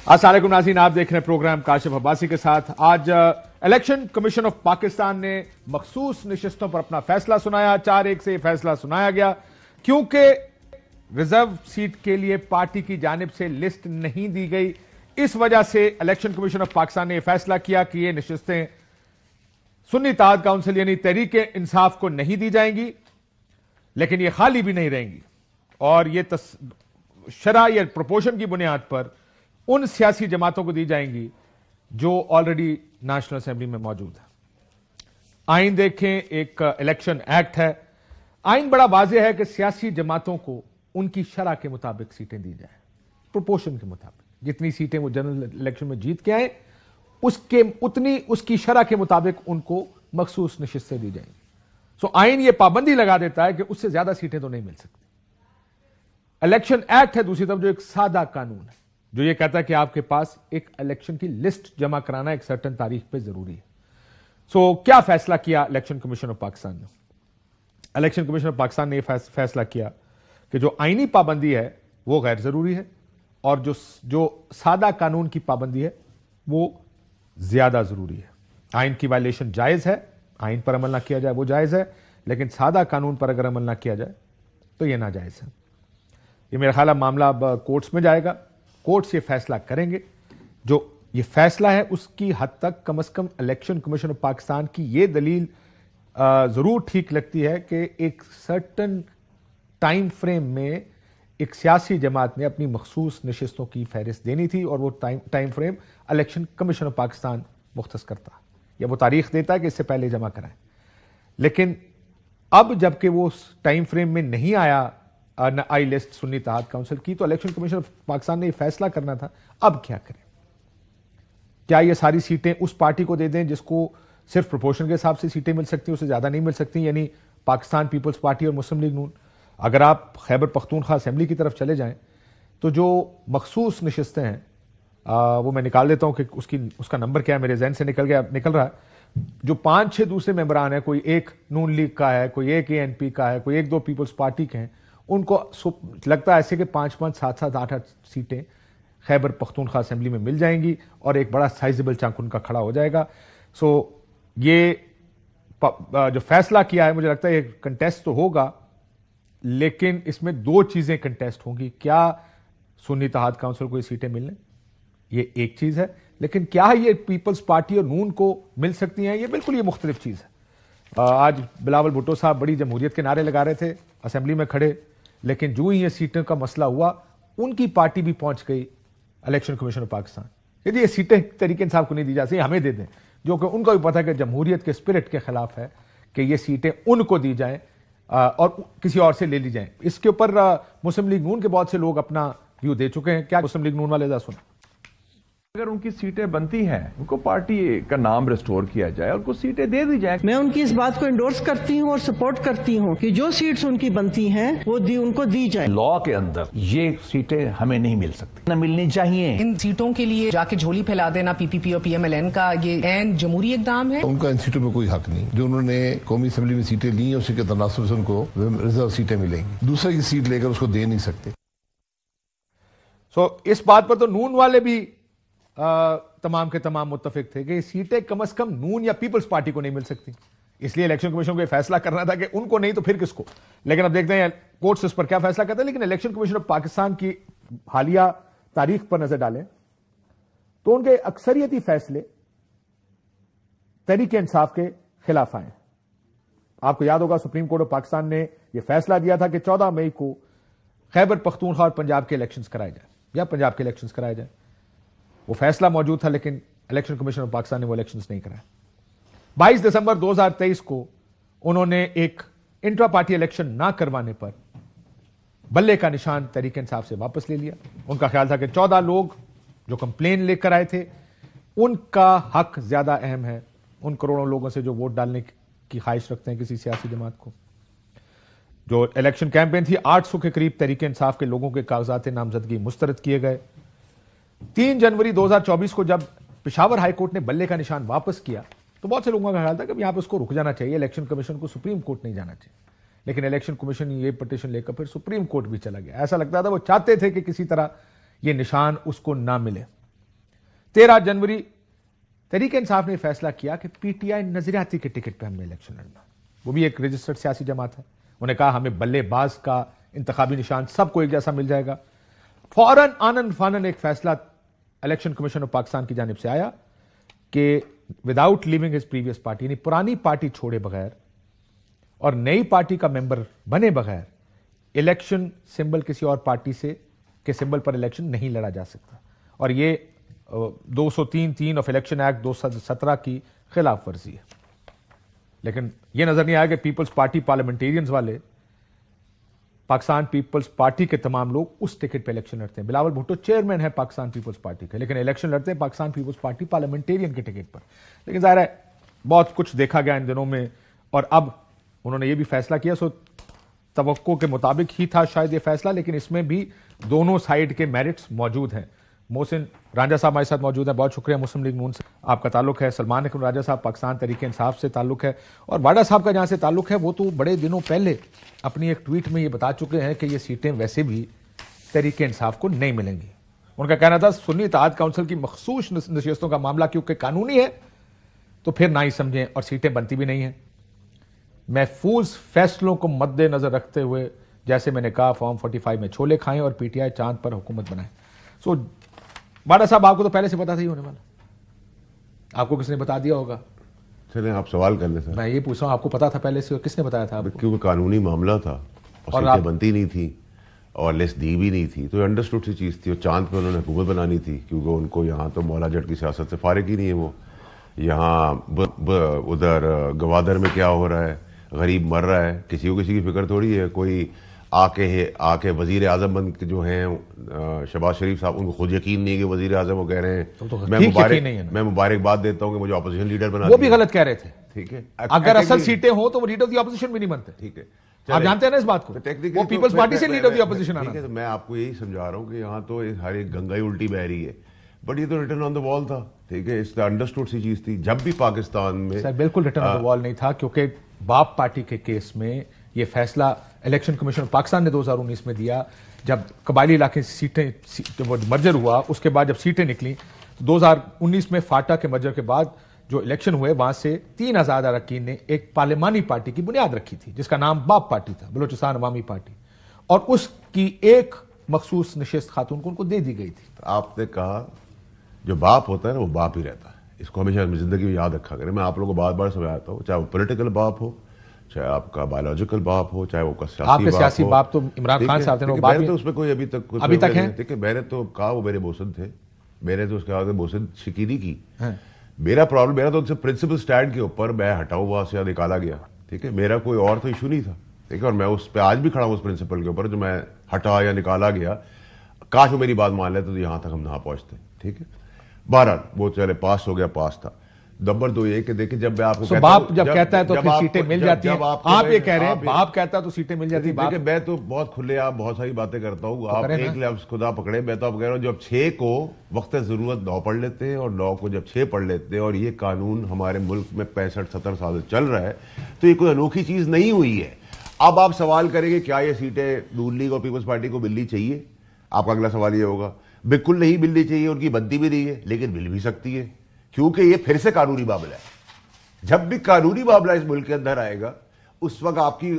अस्सलामुअलैकुम नाज़रीन, आप देख रहे हैं प्रोग्राम काशिफ अब्बासी के साथ। आज इलेक्शन कमीशन ऑफ पाकिस्तान ने मखसूस नशिस्तों पर अपना फैसला सुनाया। 4-1 से यह फैसला सुनाया गया क्योंकि रिजर्व सीट के लिए पार्टी की जानिब से लिस्ट नहीं दी गई। इस वजह से इलेक्शन कमीशन ऑफ पाकिस्तान ने यह फैसला किया कि ये नशिस्तें सुन्नी इत्तेहाद काउंसिल यानी तहरीक इंसाफ को नहीं दी जाएंगी, लेकिन ये खाली भी नहीं रहेंगी और ये शरअ या प्रोपोर्शन की बुनियाद पर उन सियासी जमातों को दी जाएंगी जो ऑलरेडी नेशनल असेंबली में मौजूद है। आइन देखें, एक इलेक्शन एक्ट है। आइन बड़ा वाज़ेह है कि सियासी जमातों को उनकी शरअ के मुताबिक सीटें दी जाएं, प्रोपोर्शन के मुताबिक। जितनी सीटें वो जनरल इलेक्शन में जीत के आए उसकी शरअ के मुताबिक उनको मखसूस नशिस्तें दी जाएंगी। सो आइन ये पाबंदी लगा देता है कि उससे ज्यादा सीटें तो नहीं मिल सकती। इलेक्शन एक्ट है दूसरी तरफ, जो एक सादा कानून है जो ये कहता है कि आपके पास एक इलेक्शन की लिस्ट जमा कराना एक सर्टेन तारीख पे जरूरी है। सो क्या फैसला किया इलेक्शन कमीशन ऑफ पाकिस्तान ने? इलेक्शन कमीशन ऑफ पाकिस्तान ने यह फैसला किया कि जो आईनी पाबंदी है वो गैर जरूरी है और जो सादा कानून की पाबंदी है वो ज्यादा जरूरी है। आइन की वायलेशन जायज है, आइन पर अमल ना किया जाए वो जायज है, लेकिन सादा कानून पर अगर अमल ना किया जाए तो यह नाजायज है। ये मेरा ख्याल है मामला अब कोर्ट्स में जाएगा, कोर्ट्स ये फैसला करेंगे। जो ये फैसला है उसकी हद तक कम से कम इलेक्शन कमीशन ऑफ पाकिस्तान की ये दलील जरूर ठीक लगती है कि एक सर्टन टाइम फ्रेम में एक सियासी जमात ने अपनी मखसूस नशिस्तों की फहरिस्त देनी थी और वो time frame election commission of Pakistan मुख्तस करता या वो तारीख देता है कि इससे पहले जमा कराएं। लेकिन अब जबकि वो टाइम फ्रेम में नहीं आया आई लिस्ट सुन्नी इत्तेहाद काउंसिल की, तो इलेक्शन कमीशन ऑफ पाकिस्तान ने यह फैसला करना था अब क्या करें। क्या ये सारी सीटें उस पार्टी को दे दें जिसको सिर्फ प्रोपोर्शन के हिसाब से सीटें मिल सकती हैं, उससे ज्यादा नहीं मिल सकती, यानी पाकिस्तान पीपल्स पार्टी और मुस्लिम लीग नून? अगर आप खैबर पख्तूनख्वा असेंबली की तरफ चले जाएं तो जो मखसूस नशिस्तें हैं वो मैं निकाल देता हूं कि उसका नंबर क्या है, मेरे जहन से निकल रहा है। जो 5-6 दूसरे मेंबरान हैं, कोई एक नून लीग का है, कोई एक ANP का है, कोई 1-2 पीपल्स पार्टी के हैं, उनको लगता है ऐसे कि 5-5, 7-7, 8-8 सीटें खैबर पख्तूनख्वा असेंबली में मिल जाएंगी और एक बड़ा साइजेबल चंक उनका खड़ा हो जाएगा। सो ये जो फैसला किया है, मुझे लगता है ये कंटेस्ट तो होगा, लेकिन इसमें 2 चीजें कंटेस्ट होंगी। क्या सुन्नी इत्तेहाद काउंसिल को ये सीटें मिलने, ये एक चीज है, लेकिन क्या ये पीपल्स पार्टी और नून को मिल सकती हैं, ये बिल्कुल ये मुख्तलिफ चीज है। आज बिलावल भुट्टो साहब बड़ी जमहूरियत के नारे लगा रहे थे असेंबली में खड़े, लेकिन जो ही ये सीटों का मसला हुआ उनकी पार्टी भी पहुंच गई इलेक्शन कमीशन ऑफ पाकिस्तान। यदि ये सीटें तहरीक इंसाफ को नहीं दी जा सकती, हमें दे दें, जो कि उनको भी पता है कि जमहूरियत के स्पिरिट के खिलाफ है कि ये सीटें उनको दी जाएं और किसी और से ले ली जाएं। इसके ऊपर मुस्लिम लीग नून के बहुत से लोग अपना व्यू दे चुके हैं। क्या मुस्लिम लीग नून वाले सुना? अगर उनकी सीटें बनती हैं, उनको पार्टी का नाम रिस्टोर किया जाए और कुछ सीटें दे दी जाए। मैं उनकी इस बात को इंडोर्स करती हूं और सपोर्ट करती हूं कि जो सीट्स उनकी बनती हैं वो उनको दी जाए। लॉ के अंदर ये सीटें हमें नहीं मिल सकती, न मिलनी चाहिए। इन सीटों के लिए जाके झोली फैला देना PPP और PMLN का ये ऐन जमहूरी इक़दाम है। उनका इन सीटों में कोई हक नहीं। जो उन्होंने कौमी असेंबली में सीटें ली हैं उसी के तनासुब से उनको रिजर्व सीटें मिलेंगी, दूसरे की सीट लेकर उसको दे नहीं सकते। सो इस बात पर तो नून वाले भी तमाम के तमाम मुत्तफिक थे कि सीटें कम से कम नून या पीपल्स पार्टी को नहीं मिल सकती। इसलिए इलेक्शन कमीशन को यह फैसला करना था कि उनको नहीं तो फिर किसको। लेकिन अब देखते हैं कोर्ट्स इस पर क्या फैसला करते हैं। लेकिन इलेक्शन कमीशन ऑफ पाकिस्तान की हालिया तारीख पर नजर डालें तो उनके अक्सरियती फैसले तहरीक इंसाफ के खिलाफ आए। आपको याद होगा सुप्रीम कोर्ट ऑफ पाकिस्तान ने यह फैसला दिया था कि 14 मई को खैबर पख्तूनख्वा और पंजाब के इलेक्शंस कराए जाए या पंजाब के इलेक्शंस कराए जाए। वो फैसला मौजूद था, लेकिन इलेक्शन कमीशन ऑफ पाकिस्तान ने वो इलेक्शंस नहीं कराए। 22 दिसंबर 2023 को उन्होंने एक इंट्रा पार्टी इलेक्शन ना करवाने पर बल्ले का निशान तहरीक इंसाफ से वापस ले लिया। उनका ख्याल था कि 14 लोग जो कंप्लेन लेकर आए थे उनका हक ज्यादा अहम है उन करोड़ों लोगों से जो वोट डालने की ख्वाहिश रखते हैं किसी सियासी जमात को। जो इलेक्शन कैंपेन थी, 800 के करीब तहरीक इंसाफ के लोगों के कागजात नामजदगी मुस्तरद किए गए। 3 जनवरी 2024 को जब पेशावर हाईकोर्ट ने बल्ले का निशान वापस किया तो बहुत से लोगों का ख्याल था कि यहां पर उसको रुक जाना चाहिए, इलेक्शन कमीशन को सुप्रीम कोर्ट नहीं जाना चाहिए। लेकिन इलेक्शन कमीशन ये पिटीशन लेकर फिर सुप्रीम कोर्ट भी चला गया। ऐसा लगता था वो चाहते थे कि किसी तरह ये निशान उसको ना मिले। 13 जनवरी तहरीक इंसाफ ने फैसला किया कि पीटीआई नजरियाती के टिकट पर हमने इलेक्शन लड़ना, वो भी एक रजिस्टर्ड सियासी जमात है। उन्हें कहा हमें बल्लेबाज का इंतखाबी निशान सबको एक जैसा मिल जाएगा। फौरन आनन फानन एक फैसला इलेक्शन कमीशन ऑफ पाकिस्तान की जानिब से आया कि without leaving his previous party, यानी पुरानी पार्टी छोड़े बगैर और नई पार्टी का मेंबर बने बगैर इलेक्शन सिंबल किसी और पार्टी से के सिंबल पर इलेक्शन नहीं लड़ा जा सकता। और ये 203(3) ऑफ इलेक्शन एक्ट 2017 की खिलाफ वर्जी है। लेकिन यह नजर नहीं आया कि पीपल्स पार्टी पार्लियामेंटेरियंस वाले, पाकिस्तान पीपल्स पार्टी के तमाम लोग उस टिकट पे इलेक्शन लड़ते हैं। बिलावल भुट्टो चेयरमैन है पाकिस्तान पीपल्स पार्टी के, लेकिन इलेक्शन लड़ते हैं पाकिस्तान पीपल्स पार्टी पार्लियामेंटेरियन के टिकट पर। लेकिन जाहिर है बहुत कुछ देखा गया इन दिनों में, और अब उन्होंने ये भी फैसला किया, सो तवक्को के मुताबिक ही था शायद ये फैसला, लेकिन इसमें भी दोनों साइड के मेरिट्स मौजूद हैं। मोहसिन रांझा साहब हमारे साथ मौजूद हैं, बहुत शुक्रिया। मुस्लिम लीग नून से आपका ताल्लुक है, सलमान अकरम राजा साहब पाकिस्तान तहरीक इंसाफ से ताल्लुक है, और वाडा साहब का जहां से ताल्लुक है वो तो बड़े दिनों पहले अपनी एक ट्वीट में ये बता चुके हैं कि ये सीटें वैसे भी तहरीक इंसाफ को नहीं मिलेंगी। उनका कहना था सुन्नी इत्तेहाद काउंसिल की मखसूस नशिस्तों का मामला क्योंकि कानूनी है तो फिर ना ही समझें, और सीटें बनती भी नहीं है। महफूज फैसलों को मद्देनजर रखते हुए जैसे मैंने कहा फॉर्म 45 में छोले खाएं और पीटीआई चांद पर हुकूमत बनाए। सो बाडा साहब आपको तो पहले से पता था ही होने वाला, आपको किसने बता दिया होगा? चलें आप सवाल कर लें सर। मैं ये पूछ रहा हूं आपको पता था पहले से, किसने बताया था आपको? क्योंकि कानूनी मामला था और सीटें बनती नहीं थी और लिस्ट दी भी नहीं थी, तो अंडरस्टूड सी चीज़ थी। और चांद पे उन्होंने हुकूमत बनानी थी क्योंकि उनको यहाँ तो मौला जट की सियासत से फारिग ही नहीं है। वो यहाँ उधर गवादर में क्या हो रहा है, गरीब मर रहा है, किसी को किसी की फिक्र थोड़ी है। कोई आके वजीर आजम बन के जो हैं शहबाज शरीफ साहब, उनको खुद यकीन नहीं है कि वजीर आजम, वो कह रहे हैं तो मैं मुबारकबाद देता हूँ कि मुझे अपोजिशन लीडर बना। वो भी गलत कह रहे थे, ठीक है। अगर असल सीटें हो तो वो लीडर ऑफ द ऑपोजिशन भी नहीं बनते, ठीक है। आप जानते हैं ना इस बात को, वो पीपल्स पार्टी से लीडर ऑफ द ऑपोजिशन आना। ठीक है, तो मैं आपको यही समझा रहा हूँ कि यहाँ तो हर एक गंगा ही उल्टी बह रही है, बट ये तो रिटर्न ऑन द वॉल था, ठीक है। इसका अंडरस्टूड सी चीज थी। जब भी पाकिस्तान में सर बिल्कुल रिटर्न ऑन द वॉल नहीं था, क्योंकि बाप पार्टी के केस में ये फैसला इलेक्शन कमीशन पाकिस्तान ने 2019 में दिया। जब कबायली इलाके से सीटें मर्जर हुआ, उसके बाद जब सीटें निकली तो 2019 में फाटा के मर्जर के बाद जो इलेक्शन हुए वहां से 3 आजाद अरकान ने एक पार्लियामानी पार्टी की बुनियाद रखी थी जिसका नाम बाप पार्टी था, बलोचिस्तान अवामी पार्टी, और उसकी एक मखसूस नशिस्त खातून को उनको दे दी गई थी। तो आपने कहा जो बाप होता है ना वो बाप ही रहता है, इसको हमेशा जिंदगी में याद रखा करें। मैं आप लोगों को बार बार समझाता हूँ, चाहे वो पॉलिटिकल बाप हो, चाहे आपका बायोलॉजिकल बाप हो, चाहे वो सियासी बाप तो इमरान खान साहब थे, मैंने तो उसमें कोई अभी तक है। ठीक है, मैंने तो कहा वो मेरे बोसन थे, मैंने तो उसके बाद बोसन शिकीरी की। मेरा प्रॉब्लम, मेरा तो उनसे प्रिंसिपल स्टैंड के ऊपर मैं हटाऊ वहां से निकाला गया, ठीक है। मेरा कोई और तो इशू नहीं था, ठीक है, और मैं उस पर आज भी खड़ा हूं, उस प्रिंसिपल के ऊपर जो मैं हटा या निकाला गया। काश वो मेरी बात मान लेते तो यहां तक हम ना पहुंचते, ठीक है। बहरहाल वो चले, पास हो गया, पास था। नंबर 2 ये कि देखिए, जब मैं आपको बाप जब कहता है तो फिर सीटें मिल जाती हैं। आप ये कह रहे हैं बाप कहता है तो सीटें मिल जाती है। मैं तो बहुत खुले आप बहुत सारी बातें करता हूँ, आप एक लफ्ज खुदा पकड़े। मैं तो आप कह रहा हूँ जब 6 को वक्त जरूरत 9 पढ़ लेते हैं और 9 को जब 6 पढ़ लेते हैं, और ये कानून हमारे मुल्क में 65-70 साल से चल रहा है, तो ये कोई अनोखी चीज नहीं हुई है। अब आप सवाल करेंगे क्या ये सीटें नून लीग और पीपल्स पार्टी को मिलनी चाहिए? आपका अगला सवाल ये होगा, बिल्कुल नहीं मिलनी चाहिए, उनकी बनती भी नहीं है, लेकिन मिल भी सकती है क्योंकि ये फिर से कानूनी मामला है। जब भी कानूनी मामला इस मुल्क के अंदर आएगा, उस वक्त आपकी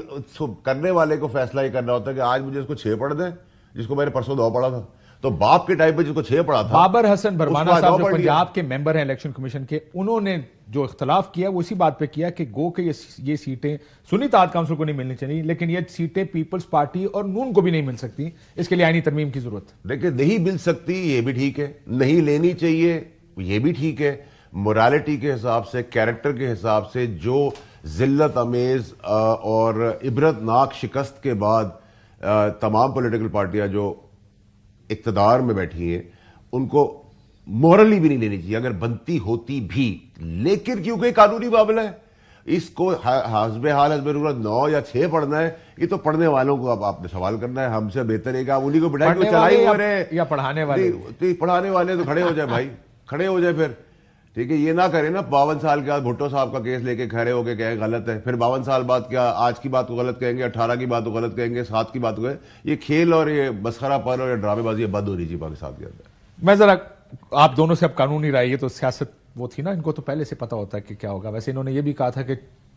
करने वाले को फैसला ये करना होता है कि आज मुझे इसको 6 पढ़ दें, जिसको मैंने परसों 2 पढ़ा था। तो बाप के टाइम पे जिसको 6 पढ़ा था, बाबर हसन भरवाना साहब जो पंजाब के मेंबर हैं इलेक्शन कमीशन के, उन्होंने जो इख्तलाफ किया वो इसी बात पे किया कि गो के ये सीटें सुन्नी इत्तेहाद काउंसिल को नहीं मिलनी चाहिए, लेकिन ये सीटें पीपल्स पार्टी और नून को भी नहीं मिल सकती, इसके लिए आईनी तरमीम की जरूरत। देखिए, नहीं मिल सकती ये भी ठीक है, नहीं लेनी चाहिए ये भी ठीक है। मोरालिटी के हिसाब से, कैरेक्टर के हिसाब से, जो जिल्लत अमेज और इबरतनाक शिकस्त के बाद तमाम पॉलिटिकल पार्टियां जो इक्तदार में बैठी हैं, उनको मॉरली भी नहीं लेनी चाहिए अगर बनती होती भी। लेकिन क्योंकि कानूनी मामला है, इसको हस्बे हाल हस्बे जरूरत 9 या 6 पढ़ना है, ये तो पढ़ने वालों को अब आपने सवाल करना है। हमसे बेहतर है कि आप उन्हीं को बिठाएं, चलाई हो रहे या पढ़ाने वाले। पढ़ाने वाले तो खड़े हो जाए भाई, खड़े हो जाए फिर, ठीक है। ये ना करें ना 52 साल के बाद भुट्टो साहब का केस लेके खड़े होके कहें गलत है, फिर 52 साल बाद क्या आज की बात को गलत कहेंगे, 18 की बात को गलत कहेंगे, 7 की बात को। ये खेल और ये मस्खरापन और ये ड्रामेबाजी बंद होनी चाहिए पाकिस्तान के अंदर। मैं जरा आप दोनों से अब कानूनी राय, ये तो सियासत वो थी ना, इनको तो पहले से पता होता है कि क्या होगा। वैसे इन्होंने ये भी कहा था कि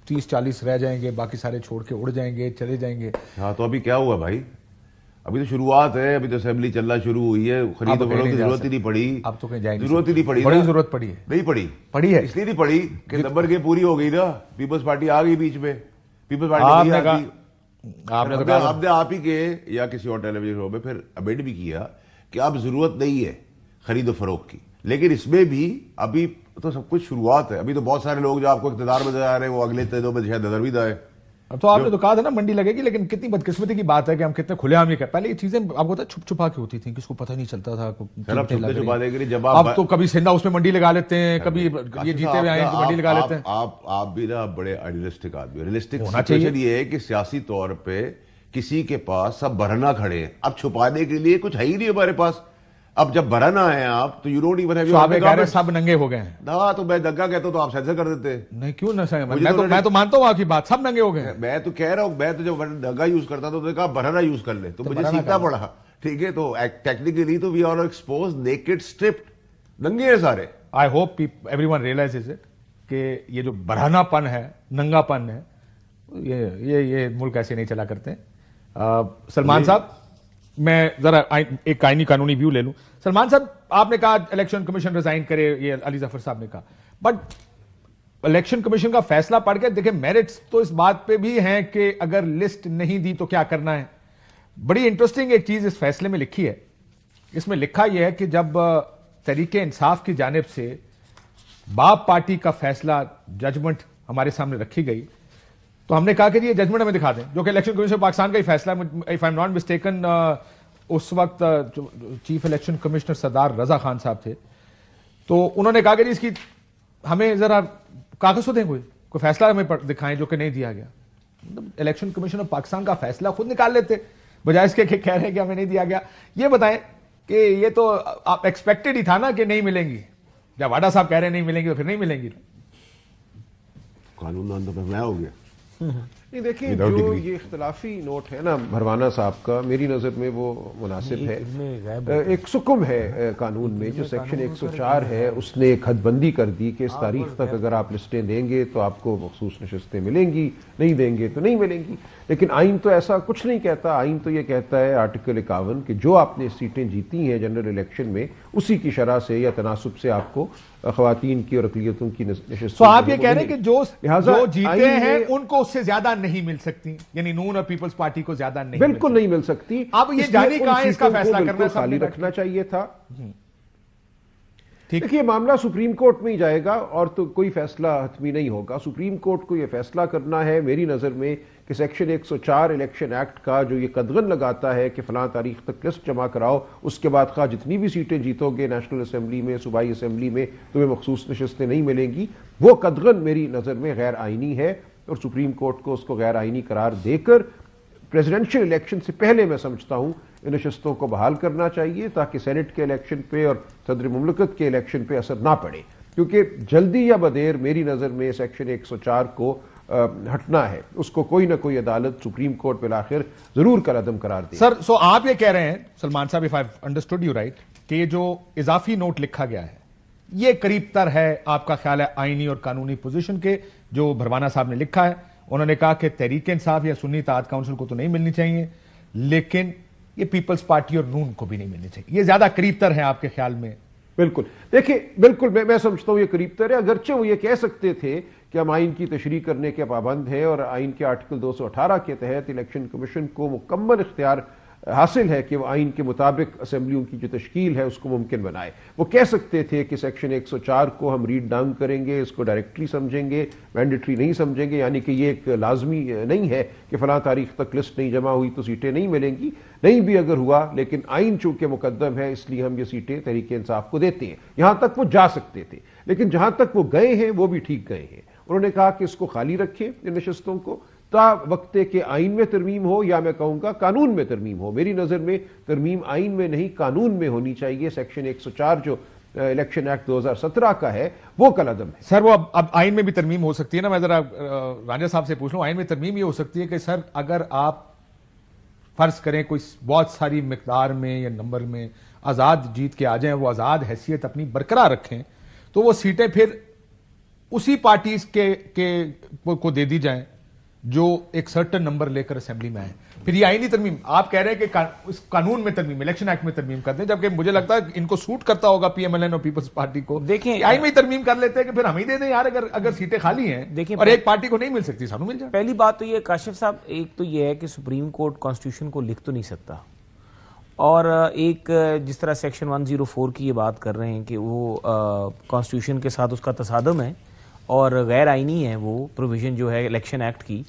30-40 रह जाएंगे, बाकी सारे छोड़ के उड़ जाएंगे, चले जाएंगे। हाँ, तो अभी क्या हुआ भाई? अभी तो शुरुआत है, अभी तो असेंबली चलना शुरू हुई है, खरीदो फरोख्त की जरूरत ही नहीं पड़ी। अब तो कहीं जाएंगे, जरूरत ही नहीं पड़ी। बड़ी जरूरत पड़ी है, नहीं पड़ी है, इसलिए नहीं पड़ी कि नंबर गेम पूरी हो गई ना, पीपल्स पार्टी आ गई बीच में। पीपल्स पार्टी आपने कहा आपने आप ही के या किसी और टेलीविजन शो में फिर अमेंड भी किया कि अब जरूरत नहीं है खरीदो फरोख्त की, लेकिन इसमें भी अभी तो सब कुछ शुरुआत है। अभी तो बहुत सारे लोग जो आपको इक़्तिदार में नजर आ रहे हैं वो अगले दिनों में शायद नजर भी ना आए। तो आपने तो कहा था ना मंडी लगेगी, लेकिन कितनी बदकिस्मती की बात है कि हम कितने खुलेआम ही कर। पहले ये चीजें आपको पता छुप छुपा के होती थी, किसको पता नहीं चलता था। अब तो कभी सिंधा उसमें मंडी लगा लेते हैं, कभी ये जीते हुए आए मंडी लगा लेते हैं। आप भी ना बड़े रियलिस्टिक आदमी। रियलिस्टिक सिचुएशन ये है कि सियासी तौर पे किसी के पास सब बरहना खड़े हैं, अब छुपाने के लिए कुछ है ही नहीं हमारे पास। अब जब बरहना है आप तो यू डोंट इवन हैव, सब नंगे हो गए हैं। हाँ, तो मैं दंगा कहता हूं तो आप सेंसर कर देते। नहीं, क्यों ना सही, मैं तो मानता हूं आपकी बात, सब नंगे हो गए हैं। मैं तो कह रहा हूं, मैं तो जब दंगा यूज करता था तो कहा बरहना यूज कर ले, तो मुझे सीखना पड़ा। ठीक है, तो टेक्निकली तो we are expose, naked, stripped, नंगे हैं सारे। I hope everyone realises it कि ये जो बरहनापन है, नंगापन है, ये मुल्क ऐसे नहीं चला करते। सलमान साहब, मैं जरा एक आईनी कानूनी व्यू ले लूं। सलमान साहब, आपने कहा इलेक्शन कमीशन रिजाइन करे, ये अली जफर साहब ने कहा, बट इलेक्शन कमीशन का फैसला पढ़ के देखें, मेरिट्स तो इस बात पे भी हैं कि अगर लिस्ट नहीं दी तो क्या करना है। बड़ी इंटरेस्टिंग एक चीज इस फैसले में लिखी है। इसमें लिखा यह है कि जब तहरीके इंसाफ की जानिब से बाप पार्टी का फैसला, जजमेंट हमारे सामने रखी गई, तो हमने कहा कि ये जजमेंट हमें दिखा दें, जो कि इलेक्शन कमीशन पाकिस्तान का ही फैसला है। If I am not mistaken, उस वक्त चीफ इलेक्शन कमिश्नर सरदार रजा खान साहब थे, तो उन्होंने कहा कि जी इसकी हमें जरा कागज तो दें, कोई फैसला हमें दिखाएं, जो कि नहीं दिया गया। इलेक्शन कमीशन ऑफ पाकिस्तान का फैसला खुद निकाल लेते, बजाय इसके कह रहे हैं कि हमें नहीं दिया गया। ये बताएं कि ये तो आप एक्सपेक्टेड ही था ना कि नहीं मिलेंगी। जब वाडा साहब कह रहे हैं नहीं मिलेंगी तो फिर नहीं मिलेंगी। कानून तो नया हो गया। नहीं, देखिए जो ये इख्तलाफी नोट है ना भरवाना साहब का, मेरी नजर में वो मुनासिब है। एक सुकुम है कानून में, जो सेक्शन 104 है, उसने एक हदबंदी कर दी कि इस तारीख तक अगर आप लिस्टें देंगे तो आपको मखसूस नशस्तें मिलेंगी, नहीं देंगे तो नहीं मिलेंगी। लेकिन आइन तो ऐसा कुछ नहीं कहता। आइन तो ये कहता है, आर्टिकल 51, कि जो आपने सीटें जीती हैं जनरल इलेक्शन में, उसी की शरह से या तनासुब से आपको खवातीन की और अकलियतों की नशस्त। तो आप ये कह रहे हैं कि जो जीते हैं उनको उससे ज्यादा नहीं मिल सकती, यानी नून और पीपल्स पार्टी को ज्यादा नहीं, बिल्कुल नहीं मिल सकती। अब ये जाने कहां है, इसका फैसला करना खाली रखना चाहिए था। देखिए, मामला सुप्रीम कोर्ट में ही जाएगा और तो कोई फैसला हतमी नहीं होगा। सुप्रीम कोर्ट को यह फैसला करना है मेरी नजर में कि सेक्शन 104 इलेक्शन एक्ट का जो ये कदगन लगाता है कि फलां तारीख तक लिस्ट जमा कराओ, उसके बाद खा जितनी भी सीटें जीतोगे नेशनल असेंबली में, सूबाई असेंबली में, तुम्हें मखसूस नशस्तें नहीं मिलेंगी, वो कदगन मेरी नजर में गैर आईनी है। और सुप्रीम कोर्ट को उसको गैर आईनी करार देकर प्रेसिडेंशियल इलेक्शन से पहले मैं समझता हूं इन नशस्तों को बहाल करना चाहिए, ताकि सेनेट के इलेक्शन पे और सदर मुमलकत के इलेक्शन पे असर ना पड़े। क्योंकि जल्दी या बदेर मेरी नजर में सेक्शन 104 को हटना है, उसको कोई ना कोई अदालत, सुप्रीम कोर्ट बिलाखिर जरूर कलअदम करार दे। सर, सो आप ये कह रहे हैं सलमान साहब, if I understood you right, कि ये जो इजाफी नोट लिखा गया है ये करीब तर है, आपका ख्याल है, आईनी और कानूनी पोजीशन के, जो भरवाना साहब ने लिखा है। उन्होंने कहा कि तहरीक इंसाफ या सुन्नी इत्तेहाद काउंसिल को तो नहीं मिलनी चाहिए, लेकिन ये पीपल्स पार्टी और नून को भी नहीं मिलनी चाहिए। ये ज्यादा करीब तर है आपके ख्याल में? बिल्कुल, देखिए, बिल्कुल मैं समझता हूं ये करीब तर है। अगरचे वो ये कह सकते थे कि हम आइन की तशरीह करने के पाबंद हैं और आइन के आर्टिकल 218 के तहत इलेक्शन कमीशन को मुकम्मल इख्तियार हासिल है कि वो आइन के मुताबिक असेंबलियों की जो तश्कील है उसको मुमकिन बनाए। वो कह सकते थे कि सेक्शन 104 को हम रीड डाउन करेंगे, इसको डायरेक्टली समझेंगे, मैंडेटरी नहीं समझेंगे, यानी कि ये एक लाजमी नहीं है कि फलां तारीख तक लिस्ट नहीं जमा हुई तो सीटें नहीं मिलेंगी। नहीं भी अगर हुआ, लेकिन आइन चूंकि मुकद्दम है इसलिए हम ये सीटें तहरीक इंसाफ को देते हैं। यहां तक वो जा सकते थे, लेकिन जहां तक वो गए हैं वो भी ठीक गए हैं। उन्होंने कहा कि इसको खाली रखें इन नशस्तों को, ता वक्ते के आइन में तरमीम हो, या मैं कहूंगा कानून में तरमीम हो। मेरी नजर में तरमीम आइन में नहीं कानून में होनी चाहिए। सेक्शन 104 जो इलेक्शन एक्ट 2017 का है वो कलअदम है। सर, वो अब आइन में भी तरमीम हो सकती है ना? मैं जरा राजा साहब से पूछ लूं, आइन में तरमीम ये हो सकती है कि सर अगर आप फर्ज करें कोई बहुत सारी मिकदार में या नंबर में आजाद जीत के आ जाएं, वो आजाद हैसियत अपनी बरकरार रखें, तो वो सीटें फिर उसी पार्टीज को दे दी जाएं जो एक सर्टेन नंबर लेकर असेंबली में आए। फिर ये आईनी तरमीम, आप कह रहे हैं कि इस कानून में तरमीम, इलेक्शन एक्ट में तरमीम कर दें, जबकि मुझे लगता है इनको सूट करता होगा पीएमएलएन और पीपल्स पार्टी को। देखिए आईन में तरमीम कर लेते हैं कि फिर हम ही दे दें यार, अगर सीटें खाली हैं देखिए और एक पार्टी को नहीं मिल सकती, सानू मिल जाए। पहली बात तो ये काशिफ साहब, एक तो ये है कि सुप्रीम कोर्ट कॉन्स्टिट्यूशन को लिख तो नहीं सकता, और एक जिस तरह सेक्शन 104 की ये बात कर रहे हैं कि वो कॉन्स्टिट्यूशन के साथ उसका तसादम है और गैर आइनी है वो प्रोविजन जो है इलेक्शन एक्ट की,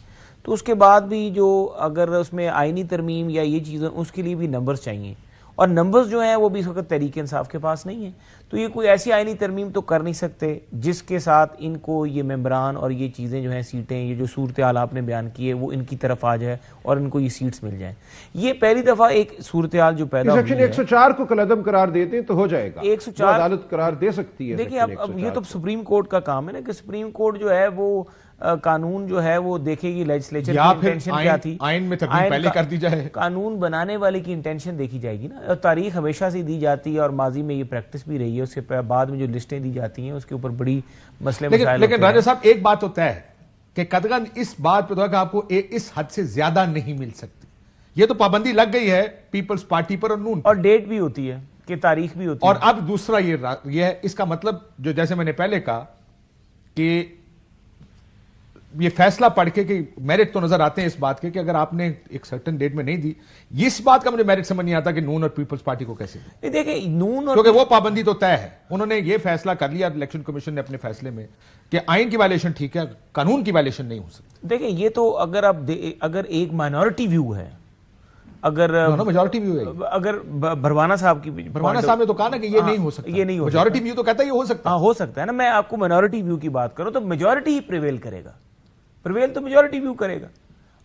तो उसके बाद भी जो अगर उसमें आइनी तरमीम या ये चीज़ें, उसके लिए भी नंबर्स चाहिए, और नंबर्स जो हैं वो भी इस वक्त तहरीक इंसाफ के पास नहीं है। तो ये कोई ऐसी आइनी तरमीम तो कर नहीं सकते जिसके साथ इनको ये मेंबरान और ये चीज़ें जो हैं, सीटें, ये जो सूरत हाल आपने बयान की है, वो इनकी तरफ आ जाए और इनको ये सीट्स मिल जाए। ये पहली दफ़ा एक सूरत हाल जो पैदा हुई है। सेक्शन 104 को कलअदम करार देते हैं तो हो जाएगा, 104 अदालत करार दे सकती है। देखिए अब ये तो सुप्रीम कोर्ट का काम है ना, कि सुप्रीम कोर्ट जो है वो कानून जो है वो देखेगी लेजिस्लेचर की इंटेंशन क्या थी, आइन में तरमीम पहले कर दी जाए, कानून बनाने वाले की इंटेंशन देखी जाएगी ना। और तारीख हमेशा से दी जाती है और माजी में ये प्रैक्टिस भी रही है, उसके बाद में जो लिस्टें दी जाती हैं उसके ऊपर बड़ी मसले मसाइल। लेकिन राजा साहब एक बात तो तय है कि कतगन इस बात पे तो है कि आपको इस हद से ज्यादा नहीं मिल सकती, ये तो पाबंदी लग गई है पीपल्स पार्टी पर और नून, और डेट भी होती है कि तारीख भी होती है। और है। अब दूसरा ये है, इसका मतलब जो जैसे मैंने पहले कहा कि ये फैसला पढ़ के कि मेरिट तो नजर आते हैं इस बात के कि अगर आपने एक सर्टेन डेट में नहीं दी, इस बात का मुझे मेरिट समझ नहीं आता कि नून और पीपल्स पार्टी को कैसे दी। देखिए नून और क्योंकि वो पाबंदी तो तय है, उन्होंने ये फैसला कर लिया इलेक्शन कमीशन ने अपने फैसले में कि आइन की वायलेशन ठीक है, कानून की वायलेशन नहीं हो सकती। देखिए ये तो अगर एक माइनॉरिटी व्यू है, अगर मेजॉरिटी व्यू है, अगर भरवाना साहब की, भरवाना साहब ने तो कहा ना कि ये नहीं हो सकता, ये नहीं हो सकता। मेजॉरिटी व्यू तो कहता है ये हो सकता है। हो सकता है ना, मैं आपको माइनॉरिटी व्यू की बात करूं तो मेजॉरिटी ही प्रिवेल करेगा, प्रिवेल तो मेजॉरिटी व्यू करेगा।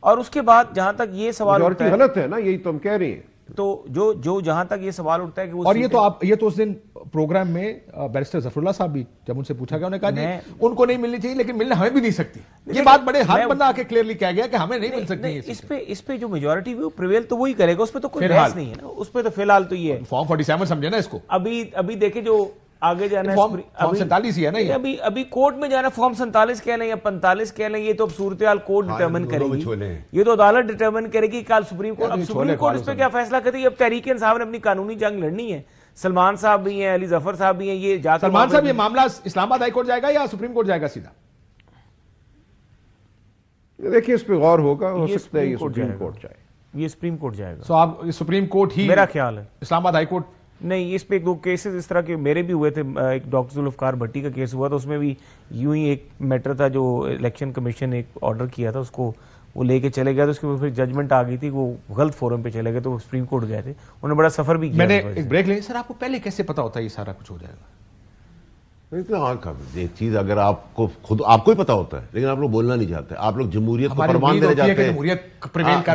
और उसके बाद जहां तक ये सवाल उठता है, गलत है ना, यही तो हम कह रहे हैं। तो जो जहां तक ये सवाल उठता है कि और ये तो उस दिन प्रोग्राम में बैरिस्टर जफरुल्लाह साहब भी जब उनसे पूछा गया, उन्होंने कहा जी उनको नहीं मिलनी चाहिए, लेकिन मिलने हमें भी नहीं सकती। ये बात बड़े हर बंदा आके क्लियरली कह गया कि हमें नहीं मिल सकती। इस पे जो मेजॉरिटी व्यू प्रिवेल तो वही करेगा, उस पर तो कोई बहस नहीं है ना, उस पर तो फिलहाल तो ये फॉर्म 47 समझे ना इसको। अभी देखे जो आगे जाना है, फॉर्म 47 ही है ना ये। अभी कोर्ट में जाना, फॉर्म 47 कह लें या 45 कह लें, ये तो अब सूरत हाल कोर्ट डिटर्मिन करेगी, ये तो अदालत डिटर्मिन करेगी कल सुप्रीम कोर्ट। अब सुप्रीम कोर्ट इस पे क्या फैसला करेगी? अब तहरीक इंसाफ ने अपनी कानूनी जंग लड़नी है, सलमान साहब भी हैं, अली जफर साहब भी हैं, ये जाकर सलमान साहब ये मामला इस्लामाबाद हाईकोर्ट जाएगा या सुप्रीम कोर्ट जाएगा सीधा? देखिए इस पे गौर होगा, हो सकता है ये सुप्रीम कोर्ट जाए, ये सुप्रीम कोर्ट जाएगा। तो आप सुप्रीम कोर्ट ही मेरा ख्याल है, इस्लामाबाद हाईकोर्ट नहीं। इस पे एक दो केसेस इस तरह के मेरे भी हुए थे, एक डॉक्टर जुल्फकार भट्टी का केस हुआ था, उसमें भी यूं ही एक मैटर था जो इलेक्शन कमीशन ने एक ऑर्डर किया था, उसको वो लेके चले गया, तो उसके बाद फिर जजमेंट आ गई थी, वो गलत फोरम पे चले गए, तो वो सुप्रीम कोर्ट गए थे, उन्होंने बड़ा सफर भी किया। मैंने एक ब्रेक ले, सर आपको पहले कैसे पता होता है ये सारा कुछ हो जाएगा? एक चीज अगर आपको खुद आपको ही पता होता है, लेकिन आप लोग बोलना नहीं चाहते, आप लोग जमहूरियत को परवान देने जाते हैं।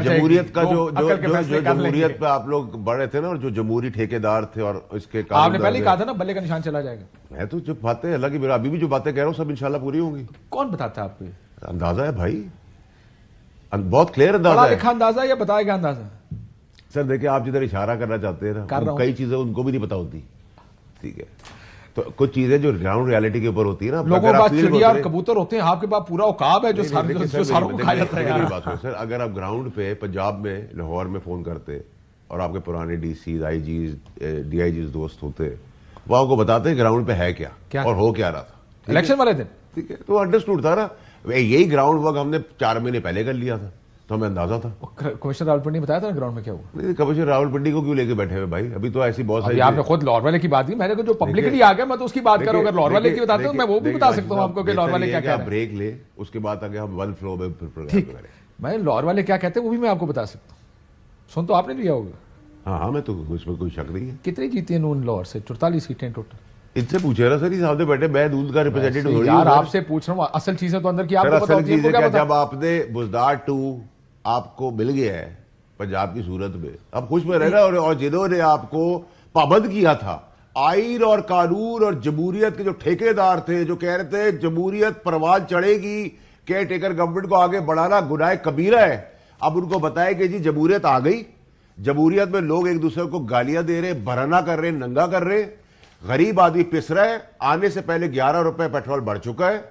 जमहूरियत का जो जमहूरियत पे आप लोग बढ़े थे ना, और जो जमहूरी ठेकेदार थे, और इसके आपने पहले ही कहा था ना बल्ले का निशान चला जाएगा। मैं तो जो बातें अलग ही, मेरा अभी भी जो बातें कह रहा हूँ सब इंशाल्लाह पूरी होंगी। कौन बताता है आपको? अंदाजा है भाई, बहुत क्लियर अंदाजा है। लिखा अंदाजा या बताया गया अंदाजा? सर देखिए, आप जिधर इशारा करना चाहते हैं ना, कई चीजें उनको भी नहीं पता होती, ठीक है? तो कुछ चीजें जो ग्राउंड रियलिटी के ऊपर होती है ना, लोगों के पास चिड़िया और कबूतर होते हैं, आपके पास पूरा औकाब है जो सारों को खा जाता है। बात है सर, अगर आप ग्राउंड पे पंजाब में लाहौर में फोन करते और आपके पुराने डीसी आईजी डीआईजी दोस्त होते, वो आपको बताते ग्राउंड पे है क्या और हो क्या रहा था इलेक्शन वाले दिन, ठीक है? तो अंडरस्टूड था ना, यही ग्राउंड वर्क हमने 4 महीने पहले कर लिया था, तो हमें अंदाजा था। कमिश्नर रावलपिंडी ने बताया था ग्राउंड में क्या हुआ? नहीं, कमिश्नर रावलपिंडी को क्यों लेके बैठे हुए भाई? अभी तो ऐसी बहुत सारी, आपने खुद लाहौर वाले की बात की, मैंने जो पब्लिकली आ गया मैं तो उसकी बात करूं। अगर लाहौर वाले की बताते हो मैं वो भी बता सकता हूं आपको कि लाहौर वाले क्या कह रहे हैं। ब्रेक ले, उसके बाद आगे हम वन फ्लो में प्रोग्राम करें। मैं लाहौर वाले क्या कहते हैं वो भी मैं आपको बता सकता हूं, सुन तो आपने लिया होगा। हाँ, मैं तो उसमें कोई शक नहीं है। कितनी जीती है नून लाहौर से? 44 सीटें टोटल। इनसे पूछे ना सर, सामने बैठे, मैं दूध का रिप्रेजेंटेटिव थोड़ी यार, आपसे पूछ रहा हूँ, असल चीजें तो अंदर की आपको पता होती है। जब आपने बुजदार 2 आपको मिल गया है पंजाब की सूरत में, अब खुश में रहना, और जिन्होंने आपको पाबंद किया था आइन और कानून और जमहूरियत के जो ठेकेदार थे, जो कह रहे थे जमहूरियत परवान चढ़ेगी, केयर टेकर गवर्नमेंट को आगे बढ़ाना गुनाह कबीरा है, अब उनको बताया कि जी जमहूरियत आ गई, जमहूरियत में लोग एक दूसरे को गालियां दे रहे, बरहना कर रहे, नंगा कर रहे, गरीब आदमी पिस रहा है। आने से पहले 11 रुपए पेट्रोल बढ़ चुका है,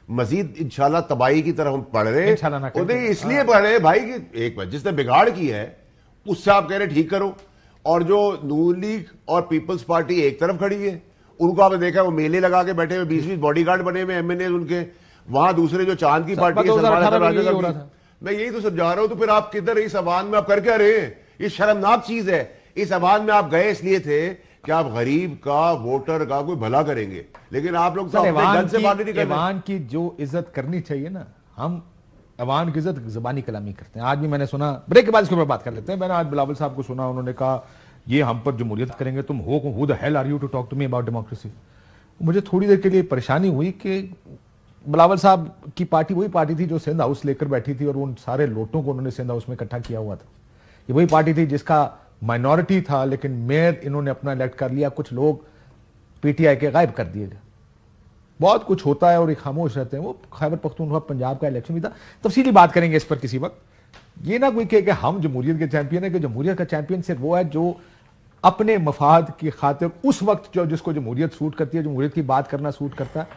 मजीद इंशाल्लाह तबाही की तरफ हम पढ़ रहे हैं। इसलिए पढ़ रहे हैं भाई कि एक बार जिसने बिगाड़ की है उससे आप कह रहे ठीक करो, और जो नून लीग और पीपल्स पार्टी एक तरफ खड़ी है, उनको आपने देखा वो मेले लगा के बैठे हुए, 20-20 बॉडीगार्ड बने हुए एमएनए उनके, वहां दूसरे जो चांद की पार्टी है, मैं यही तो समझा रहा हूं। तो फिर आप किधर इस अवान में आप कर क्या रहे हैं? ये शर्मनाक चीज है। इस अवान में आप गए इसलिए थे कि आप गरीब का, वोटर का कोई भला करेंगे, लेकिन आप लोग अवान की जो इज्जत करनी चाहिए ना, हम अवान की इज्जत ज़बानी कलामी करते हैं। आज भी मैंने सुना, ब्रेक के बाद इसके ऊपर बात कर लेते हैं, मैंने आज बिलावल साहब को सुना, उन्होंने कहा ये हम पर जमहूरियत करेंगे, तुम who the hell are you to talk to me about democracy. मुझे थोड़ी देर के लिए परेशानी हुई कि बिलावल साहब की पार्टी वही पार्टी थी जो सिंध हाउस लेकर बैठी थी और उन सारे लोटों को उन्होंने सिंध हाउस में इकट्ठा किया हुआ था। ये वही पार्टी थी जिसका माइनॉरिटी था लेकिन मेयर इन्होंने अपना इलेक्ट कर लिया, कुछ लोग पीटीआई के गायब कर दिए गए। बहुत कुछ होता है और ये खामोश रहते हैं। वो खैबर पख्तूनख्वा पंजाब का इलेक्शन भी था, तफसीली बात करेंगे इस पर किसी वक्त। ये ना कोई कहे कि हम जमहूरियत के चैंपियन है, कि जमहूरियत का चैंपियन सिर्फ वो है जो अपने मफाद की खातिर उस वक्त जो जिसको जमहूरियत सूट करती है, जमहूरियत की बात करना सूट करता है,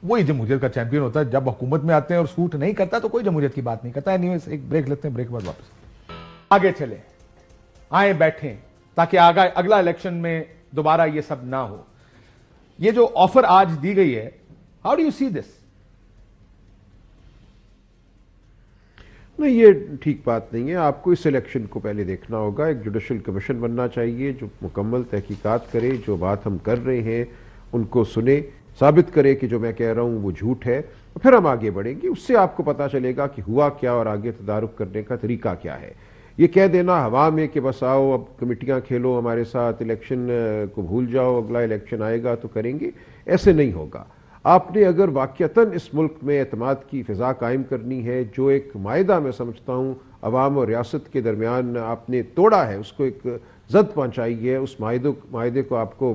वही जमहूरियत का चैंपियन होता है। जब हुकूमत में आते हैं और सूट नहीं करता तो कोई जमहूरियत की बात नहीं करता। एनीवेज एक ब्रेक लेते हैं, ब्रेक के बाद वापस आगे चले, आए बैठे ताकि अगला इलेक्शन में दोबारा ये सब ना हो। ये जो ऑफर आज दी गई है, how do you see this? नहीं, ये ठीक बात नहीं है। आपको इस इलेक्शन को पहले देखना होगा। एक जुडिशल कमीशन बनना चाहिए जो मुकम्मल तहकीकात करे, जो बात हम कर रहे हैं उनको सुने, साबित करे कि जो मैं कह रहा हूं वो झूठ है, फिर हम आगे बढ़ेंगे। उससे आपको पता चलेगा कि हुआ क्या और आगे तदारुक करने का तरीका क्या है। ये कह देना हवा में कि बस आओ अब कमेटियां खेलो हमारे साथ, इलेक्शन को भूल जाओ, अगला इलेक्शन आएगा तो करेंगे, ऐसे नहीं होगा। आपने अगर वाकईतन इस मुल्क में एतमाद की फ़िज़ा कायम करनी है, जो एक मायदा मैं समझता हूँ अवाम और रियासत के दरमियान आपने तोड़ा है, उसको एक जद पहुँचाई है, उस मायदे को आपको